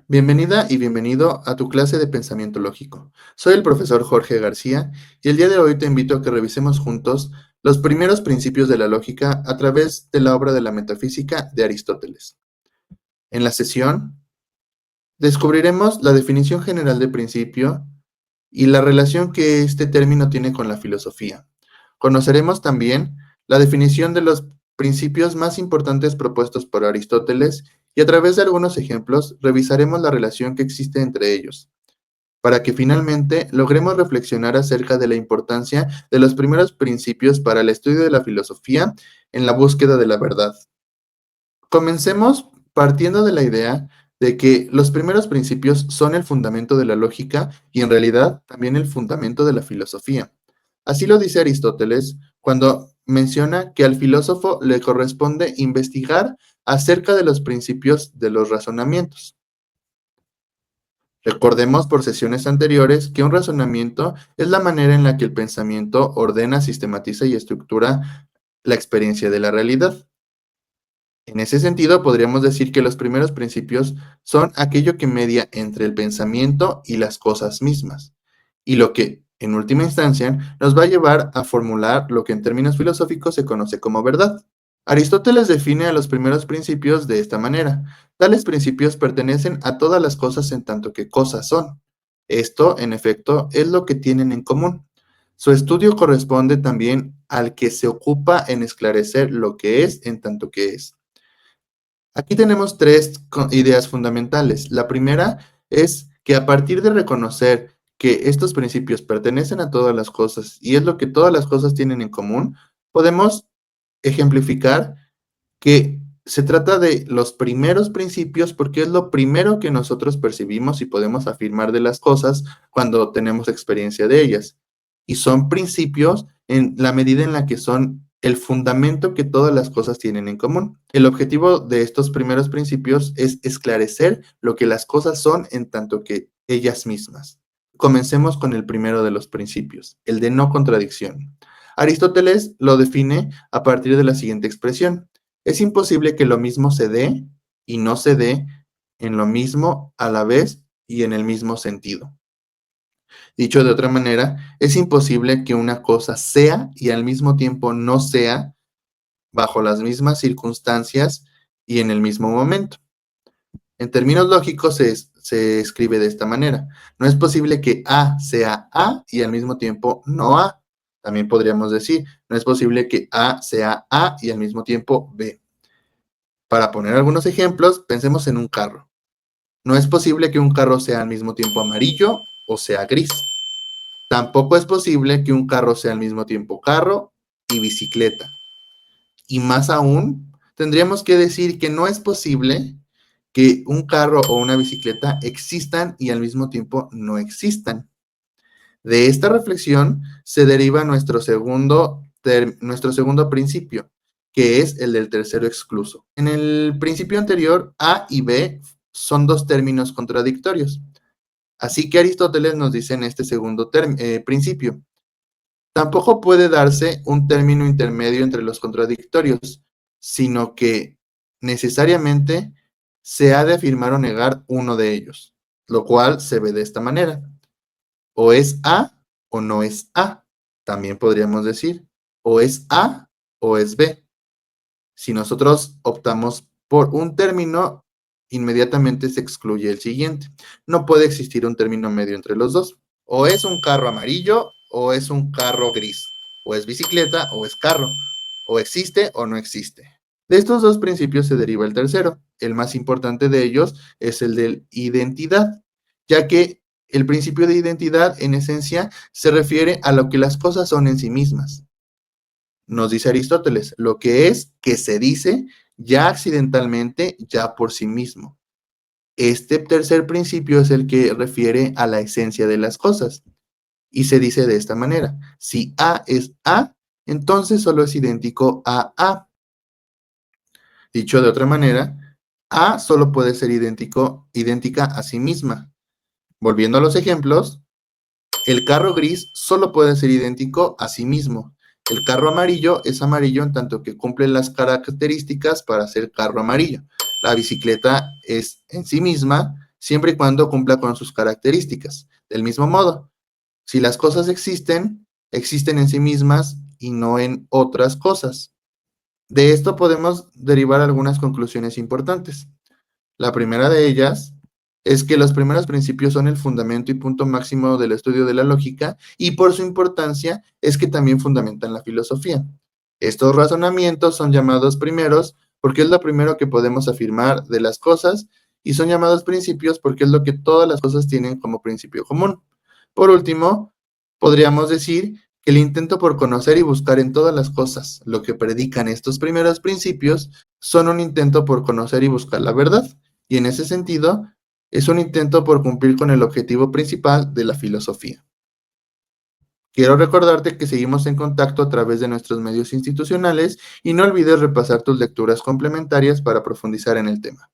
Bienvenida y bienvenido a tu clase de pensamiento lógico. Soy el profesor Jorge García y el día de hoy te invito a que revisemos juntos los primeros principios de la lógica a través de la obra de la metafísica de Aristóteles. En la sesión descubriremos la definición general de principio y la relación que este término tiene con la filosofía. Conoceremos también la definición de los principios más importantes propuestos por Aristóteles y a través de algunos ejemplos revisaremos la relación que existe entre ellos, para que finalmente logremos reflexionar acerca de la importancia de los primeros principios para el estudio de la filosofía en la búsqueda de la verdad. Comencemos partiendo de la idea de que los primeros principios son el fundamento de la lógica y en realidad también el fundamento de la filosofía. Así lo dice Aristóteles cuando menciona que al filósofo le corresponde investigar acerca de los principios de los razonamientos. Recordemos por sesiones anteriores que un razonamiento es la manera en la que el pensamiento ordena, sistematiza y estructura la experiencia de la realidad. En ese sentido, podríamos decir que los primeros principios son aquello que media entre el pensamiento y las cosas mismas, y lo que, en última instancia, nos va a llevar a formular lo que en términos filosóficos se conoce como verdad. Aristóteles define a los primeros principios de esta manera. Tales principios pertenecen a todas las cosas en tanto que cosas son. Esto, en efecto, es lo que tienen en común. Su estudio corresponde también al que se ocupa en esclarecer lo que es en tanto que es. Aquí tenemos tres ideas fundamentales. La primera es que a partir de reconocer que estos principios pertenecen a todas las cosas y es lo que todas las cosas tienen en común, podemos ejemplificar que se trata de los primeros principios porque es lo primero que nosotros percibimos y podemos afirmar de las cosas cuando tenemos experiencia de ellas. Y son principios en la medida en la que son el fundamento que todas las cosas tienen en común. El objetivo de estos primeros principios es esclarecer lo que las cosas son en tanto que ellas mismas. Comencemos con el primero de los principios, el de no contradicción. Aristóteles lo define a partir de la siguiente expresión. Es imposible que lo mismo se dé y no se dé en lo mismo a la vez y en el mismo sentido. Dicho de otra manera, es imposible que una cosa sea y al mismo tiempo no sea bajo las mismas circunstancias y en el mismo momento. En términos lógicos se escribe de esta manera. No es posible que A sea A y al mismo tiempo no A. También podríamos decir, no es posible que A sea A y al mismo tiempo B. Para poner algunos ejemplos, pensemos en un carro. No es posible que un carro sea al mismo tiempo amarillo o sea gris. Tampoco es posible que un carro sea al mismo tiempo carro y bicicleta. Y más aún, tendríamos que decir que no es posible que un carro o una bicicleta existan y al mismo tiempo no existan. De esta reflexión se deriva nuestro segundo principio, que es el del tercero excluso. En el principio anterior, A y B son dos términos contradictorios. Así que Aristóteles nos dice en este segundo principio, tampoco puede darse un término intermedio entre los contradictorios, sino que necesariamente se ha de afirmar o negar uno de ellos, lo cual se ve de esta manera. O es A o no es A. También podríamos decir, o es A o es B. Si nosotros optamos por un término, inmediatamente se excluye el siguiente. No puede existir un término medio entre los dos. O es un carro amarillo o es un carro gris. O es bicicleta o es carro. O existe o no existe. De estos dos principios se deriva el tercero. El más importante de ellos es el de identidad, ya que el principio de identidad, en esencia, se refiere a lo que las cosas son en sí mismas. Nos dice Aristóteles, lo que es que se dice ya accidentalmente, ya por sí mismo. Este tercer principio es el que refiere a la esencia de las cosas y se dice de esta manera, si A es A, entonces solo es idéntico a A. Dicho de otra manera, A solo puede ser idéntica a sí misma. Volviendo a los ejemplos, el carro gris solo puede ser idéntico a sí mismo. El carro amarillo es amarillo en tanto que cumple las características para ser carro amarillo. La bicicleta es en sí misma siempre y cuando cumpla con sus características. Del mismo modo, si las cosas existen, existen en sí mismas y no en otras cosas. De esto podemos derivar algunas conclusiones importantes. La primera de ellas es que los primeros principios son el fundamento y punto máximo del estudio de la lógica y por su importancia es que también fundamentan la filosofía. Estos razonamientos son llamados primeros porque es lo primero que podemos afirmar de las cosas y son llamados principios porque es lo que todas las cosas tienen como principio común. Por último, podríamos decir que el intento por conocer y buscar en todas las cosas lo que predican estos primeros principios son un intento por conocer y buscar la verdad. Y en ese sentido, es un intento por cumplir con el objetivo principal de la filosofía. Quiero recordarte que seguimos en contacto a través de nuestros medios institucionales y no olvides repasar tus lecturas complementarias para profundizar en el tema.